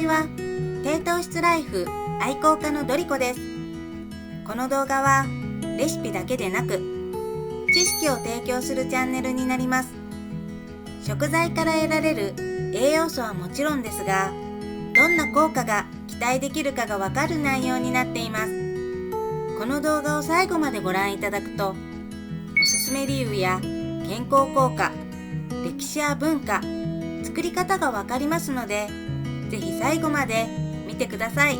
ちは。低糖質ライフ愛好家のドリコです。この動画はレシピだけでなく知識を提供するチャンネルになります。食材から得られる栄養素はもちろんですが、どんな効果が期待できるかがわかる内容になっています。この動画を最後までご覧いただくと、おすすめ理由や健康効果、歴史や文化、作り方がわかりますので、ぜひ最後まで見てください。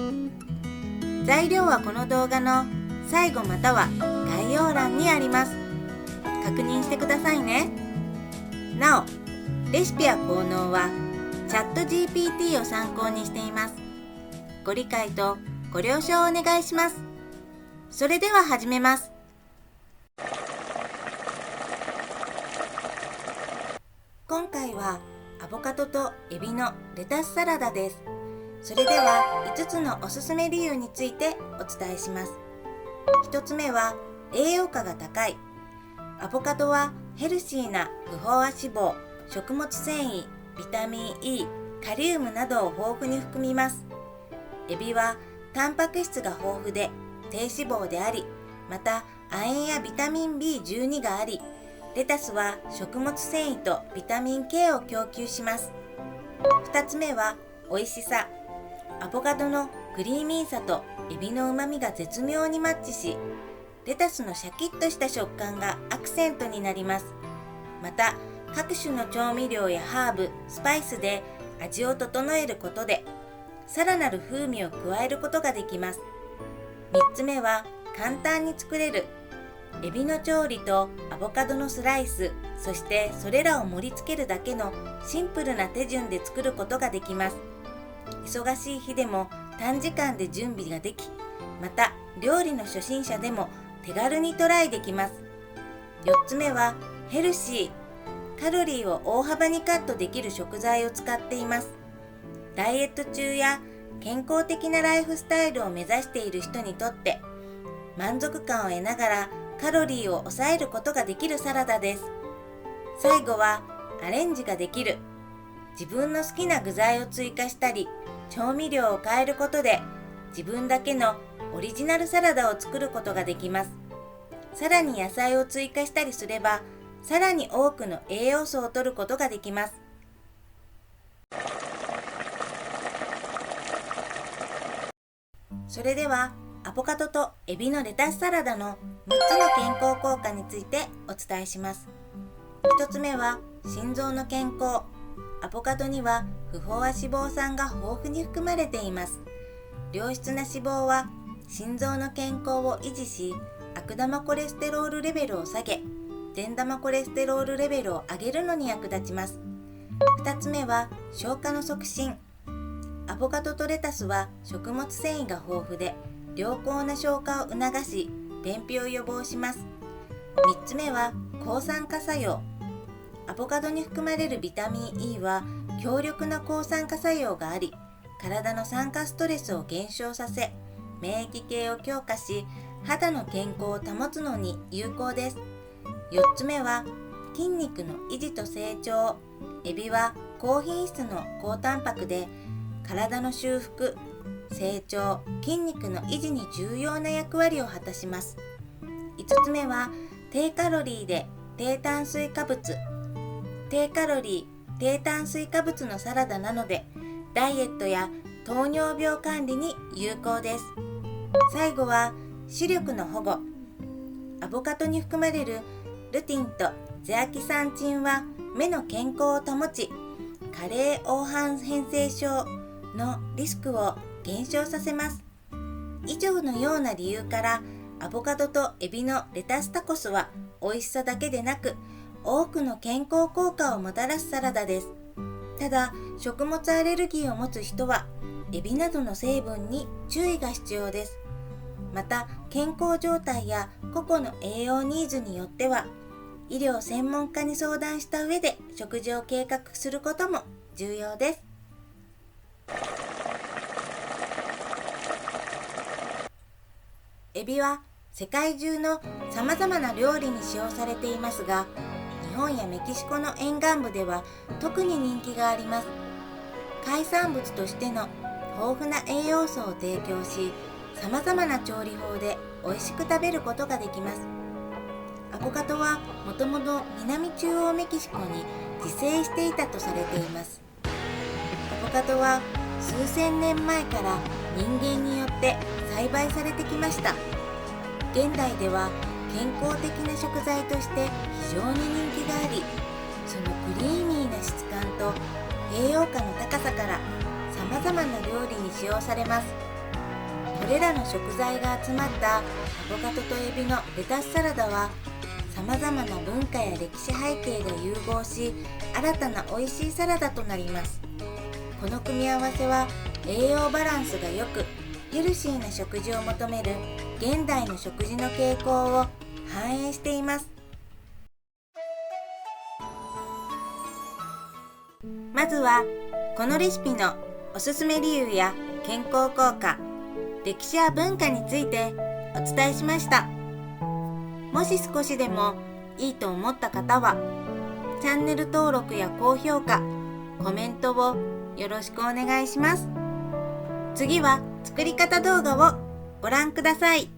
材料はこの動画の最後または概要欄にあります。確認してくださいね。なお、レシピや効能はチャット GPT を参考にしています。ご理解とご了承をお願いします。それでは始めます。今回はアボカドとエビのレタスサラダです。それでは5つのおすすめ理由についてお伝えします。1つ目は栄養価が高い。アボカドはヘルシーな不飽和脂肪、食物繊維、ビタミン E、カリウムなどを豊富に含みます。エビはタンパク質が豊富で低脂肪であり、また亜鉛やビタミン B12 があり、レタスは食物繊維とビタミン K を供給します。2つ目は美味しさ。アボカドのクリーミーさとエビの旨味が絶妙にマッチし、レタスのシャキッとした食感がアクセントになります。また各種の調味料やハーブ、スパイスで味を整えることでさらなる風味を加えることができます。3つ目は簡単に作れる。エビの調理とアボカドのスライス、そしてそれらを盛り付けるだけのシンプルな手順で作ることができます。忙しい日でも短時間で準備ができ、また料理の初心者でも手軽にトライできます。4つ目はヘルシー。カロリーを大幅にカットできる食材を使っています。ダイエット中や健康的なライフスタイルを目指している人にとって満足感を得ながらカロリーを抑えることができるサラダです。最後はアレンジができる。自分の好きな具材を追加したり調味料を変えることで自分だけのオリジナルサラダを作ることができます。さらに野菜を追加したりすればさらに多くの栄養素を摂ることができます。それではアボカドとエビのレタスサラダの6つの健康効果についてお伝えします。1つ目は心臓の健康。アボカドには不飽和脂肪酸が豊富に含まれています。良質な脂肪は心臓の健康を維持し、悪玉コレステロールレベルを下げ、善玉コレステロールレベルを上げるのに役立ちます。2つ目は消化の促進。アボカドとレタスは食物繊維が豊富で良好な消化を促し、便秘を予防します。3つ目は抗酸化作用。アボカドに含まれるビタミン E は強力な抗酸化作用があり、体の酸化ストレスを減少させ、免疫系を強化し、肌の健康を保つのに有効です。4つ目は筋肉の維持と成長。エビは高品質の高タンパクで体の修復、成長、筋肉の維持に重要な役割を果たします。5つ目は低カロリーで低炭水化物。低カロリー、低炭水化物のサラダなのでダイエットや糖尿病管理に有効です。最後は視力の保護。アボカドに含まれるルティンとゼアキサンチンは目の健康を保ち、加齢黄斑変性症のリスクを減少させます。以上のような理由からアボカドとエビのレタスタコスは美味しさだけでなく多くの健康効果をもたらすサラダです。ただ食物アレルギーを持つ人はエビなどの成分に注意が必要です。また健康状態や個々の栄養ニーズによっては医療専門家に相談した上で食事を計画することも重要です。エビは世界中のさまざまな料理に使用されていますが、日本やメキシコの沿岸部では特に人気があります。海産物としての豊富な栄養素を提供し、さまざまな調理法で美味しく食べることができます。アボカドはもともと南中央メキシコに自生していたとされています。アボカドは数千年前から人間によって栽培されてきました。現代では健康的な食材として非常に人気があり、そのクリーミーな質感と栄養価の高さから様々な料理に使用されます。これらの食材が集まったアボカドとエビのレタスサラダは、様々な文化や歴史背景が融合し、新たな美味しいサラダとなります。この組み合わせは栄養バランスが良く、ヘルシーな食事を求める現代の食事の傾向を反映しています。まずはこのレシピのおすすめ理由や健康効果、歴史や文化についてお伝えしました。もし少しでもいいと思った方はチャンネル登録や高評価、コメントをよろしくお願いします。次は作り方動画をご覧ください。